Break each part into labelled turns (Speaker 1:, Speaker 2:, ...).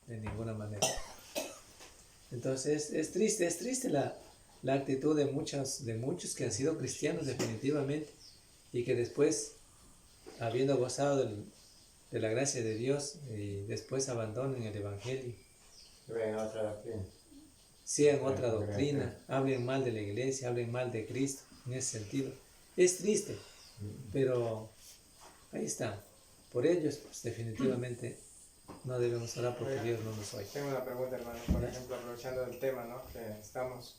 Speaker 1: de ninguna manera. Entonces es triste la actitud de muchos que han sido cristianos definitivamente y que después, habiendo gozado de la gracia de Dios, y después abandonan el Evangelio. Sigan otra doctrina, hablen mal de la iglesia, hablen mal de Cristo, en ese sentido. Es triste, pero ahí está. Por ellos, pues definitivamente no debemos orar porque Dios no nos oye.
Speaker 2: Tengo una pregunta, hermano, por ejemplo, aprovechando el tema, ¿no?, que estamos,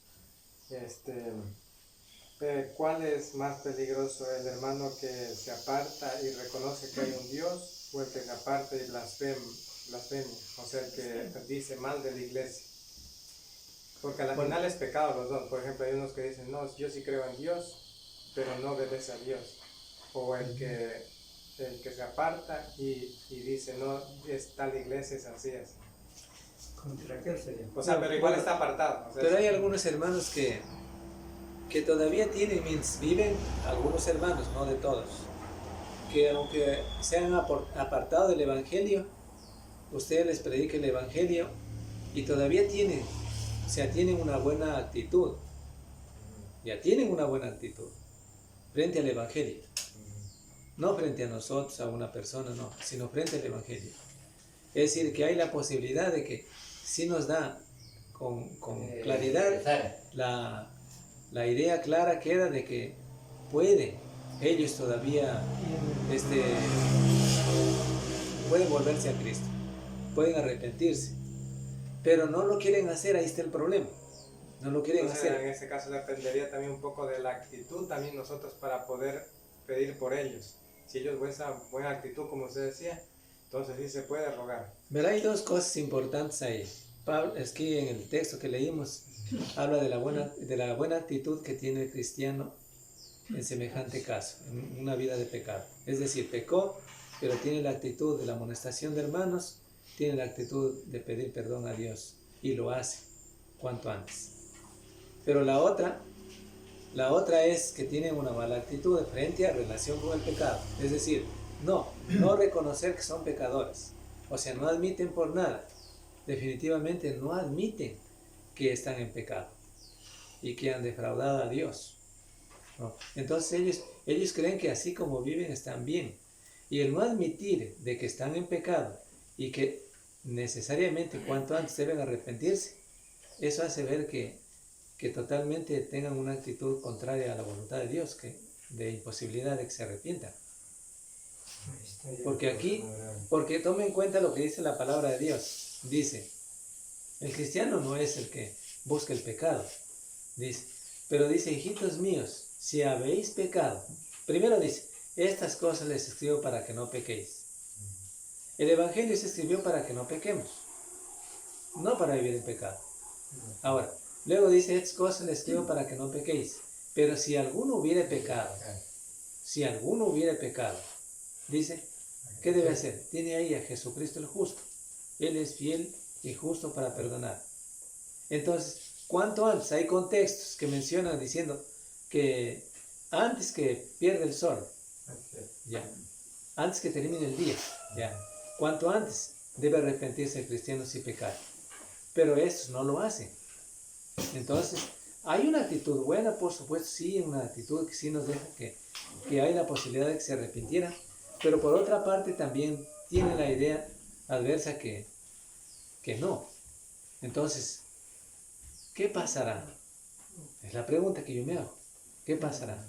Speaker 2: ¿cuál es más peligroso, el hermano que se aparta y reconoce que hay un Dios, o el que se aparta y blasfemia, o sea, el que dice mal de la iglesia? Porque al final es pecado los dos. Por ejemplo, hay unos que dicen, no, yo sí creo en Dios, pero no obedece a Dios. O el que se aparta y dice, no, es tal iglesia, es así, así.
Speaker 3: ¿Contra qué sería?
Speaker 2: O sea, pero igual está apartado. O sea,
Speaker 1: pero hay algunos hermanos que todavía viven, algunos hermanos, no de todos, que aunque se han apartado del Evangelio, usted les predica el Evangelio y todavía tienen una buena actitud. Ya tienen una buena actitud frente al Evangelio. No frente a nosotros, a una persona, no, sino frente al Evangelio. Es decir, que hay la posibilidad de que sí nos da con claridad la idea clara queda de que ellos todavía pueden volverse a Cristo, pueden arrepentirse, pero no lo quieren hacer. Ahí está el problema. No lo quieren hacer.
Speaker 2: En ese caso dependería también un poco de la actitud también nosotros para poder pedir por ellos. Si ellos esa buena actitud, como usted decía, entonces sí se puede rogar.
Speaker 1: Pero hay dos cosas importantes ahí. Pablo, es que en el texto que leímos, habla de la buena actitud que tiene el cristiano en semejante caso, en una vida de pecado. Es decir, pecó, pero tiene la actitud de la amonestación de hermanos, tiene la actitud de pedir perdón a Dios y lo hace cuanto antes. Pero la otra es que tienen una mala actitud frente a relación con el pecado. Es decir, no reconocer que son pecadores. O sea, no admiten por nada. Definitivamente no admiten que están en pecado y que han defraudado a Dios. ¿No? Entonces ellos creen que así como viven están bien. Y el no admitir de que están en pecado y que necesariamente cuanto antes deben arrepentirse, eso hace ver que totalmente tengan una actitud contraria a la voluntad de Dios, de imposibilidad de que se arrepientan. Porque tome en cuenta lo que dice la palabra de Dios. Dice, el cristiano no es el que busca el pecado, dice, pero dice, hijitos míos, si habéis pecado, primero dice, estas cosas les escribo para que no pequéis. El Evangelio se escribió para que no pequemos, no para vivir en pecado. Ahora, luego dice, estas cosas les escribo para que no pequéis. Pero si alguno hubiere pecado, dice, ¿qué debe hacer? Tiene ahí a Jesucristo el justo. Él es fiel y justo para perdonar. Entonces, ¿cuánto antes? Hay contextos que mencionan diciendo que antes que pierda el sol, antes que termine el día, ¿cuánto antes debe arrepentirse el cristiano si pecar? Pero estos no lo hacen. Entonces, hay una actitud buena, por supuesto, sí, una actitud que sí nos deja que hay la posibilidad de que se arrepintieran, pero por otra parte también tiene la idea adversa que no. Entonces, ¿qué pasará? Es la pregunta que yo me hago. ¿Qué pasará?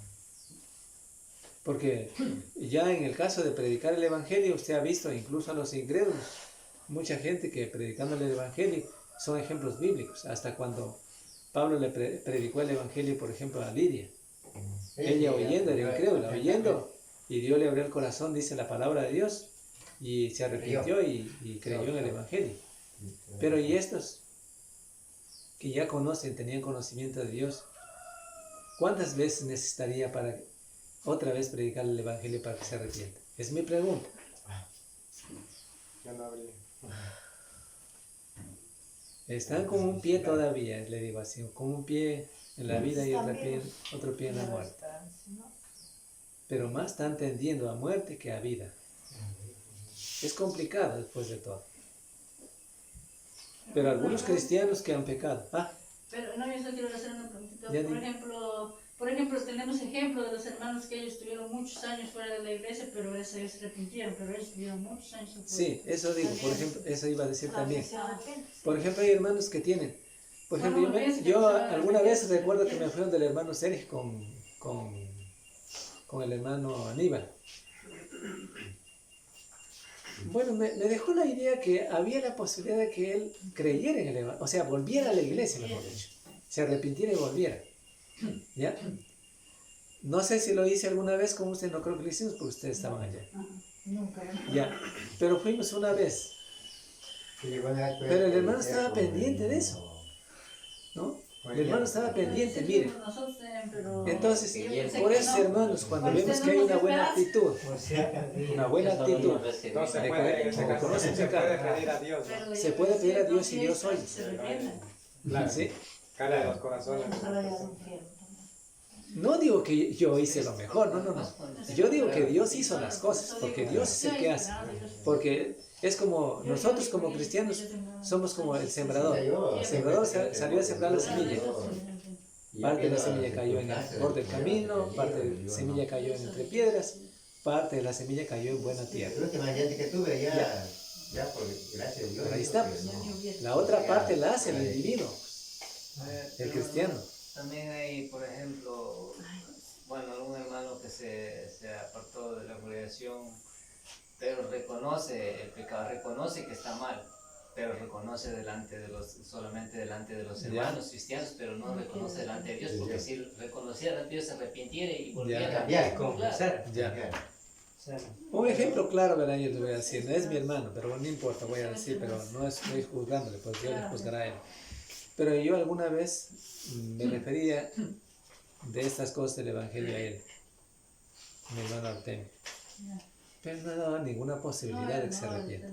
Speaker 1: Porque ya en el caso de predicar el Evangelio, usted ha visto incluso a los incrédulos, mucha gente que predicando el Evangelio son ejemplos bíblicos, hasta cuando Pablo le predicó el Evangelio, por ejemplo, a Lidia. Ella oyendo, era incrédula, oyendo, y Dios le abrió el corazón, dice la palabra de Dios, y se arrepintió y creyó en el Evangelio. Pero ¿y estos que ya tenían conocimiento de Dios, cuántas veces necesitaría para otra vez predicar el Evangelio para que se arrepienta? Es mi pregunta.
Speaker 2: Ya no habría.
Speaker 1: Están con un pie todavía, le digo así, con un pie en la vida y otro pie en la muerte. Pero más están tendiendo a muerte que a vida. Es complicado después de todo. Pero algunos cristianos que han pecado.
Speaker 4: Pero no, yo solo quiero hacer una preguntita.
Speaker 1: Ya
Speaker 4: Por ejemplo, tenemos ejemplo de los hermanos que ellos tuvieron muchos años fuera de la iglesia, pero ellos se arrepintieron, pero ellos tuvieron muchos años fuera.
Speaker 1: Sí, eso digo, por ejemplo, eso iba a decir también.
Speaker 5: Se arrepienten.
Speaker 1: Por ejemplo, hay hermanos que tienen. Por ejemplo, yo alguna vez recuerdo que me fui del hermano Sergio con el hermano Aníbal. Bueno, me dejó la idea que había la posibilidad de que él creyera en el Evangelio, o sea, volviera a la iglesia, mejor dicho. Se arrepintiera y volviera. ¿Ya? No sé si lo hice alguna vez con usted, no creo que lo hicimos porque ustedes estaban allá.
Speaker 5: Nunca.
Speaker 1: Ya, pero fuimos una vez. Pero el hermano estaba pendiente de eso, ¿no? El hermano estaba pendiente, mire.
Speaker 4: Nosotros también, pero
Speaker 1: Entonces,
Speaker 4: yo pensé
Speaker 1: por
Speaker 4: que
Speaker 1: eso,
Speaker 4: no.
Speaker 1: hermanos, cuando
Speaker 4: Porque
Speaker 1: vemos que hay una buena actitud,
Speaker 3: O sea,
Speaker 1: una buena actitud,
Speaker 2: Entonces puede, en ese caso,
Speaker 1: reconoce
Speaker 2: se
Speaker 1: pecado.
Speaker 2: puede pedir a Dios, ¿no?
Speaker 4: Pero
Speaker 1: Se
Speaker 4: yo
Speaker 1: puede
Speaker 4: pensé
Speaker 1: pedir a
Speaker 4: que
Speaker 1: Dios y
Speaker 4: no,
Speaker 1: Dios
Speaker 4: sí,
Speaker 1: oye.
Speaker 4: se arrepienten.
Speaker 2: Claro,
Speaker 1: ¿sí?
Speaker 2: cala de los corazones.
Speaker 5: Ahora ya no quiero.
Speaker 1: No digo que yo hice lo mejor, no. Yo digo que Dios hizo las cosas, porque Dios es el que hace. Porque es como nosotros como cristianos somos como el sembrador. El sembrador salió a sembrar la semilla. Parte de la semilla cayó en el borde del camino, parte de la semilla cayó entre piedras, parte de la semilla cayó en buena tierra.
Speaker 6: La última gente que tuve ya por gracias a Dios.
Speaker 1: Ahí está,
Speaker 6: pues,
Speaker 1: pues. La otra parte la hace el individuo, el cristiano.
Speaker 7: También hay, por ejemplo, bueno, algún hermano que se apartó de la congregación, pero reconoce el pecado, reconoce que está mal, pero reconoce solamente delante de los hermanos cristianos, pero no reconoce delante de Dios, porque si reconociera delante de Dios se arrepintiera y volviera a
Speaker 6: cambiar,
Speaker 3: confesar.
Speaker 1: Ya.
Speaker 3: O sea,
Speaker 1: Un ejemplo claro, ¿verdad? Yo le voy a decir, no es mi hermano, pero no importa, voy a decir, pero no estoy juzgándole, pues Dios le juzgará a él. Pero yo alguna vez me refería de estas cosas del Evangelio a él, mi hermano Artemio. Pero no daba ninguna posibilidad de que se arrepienta.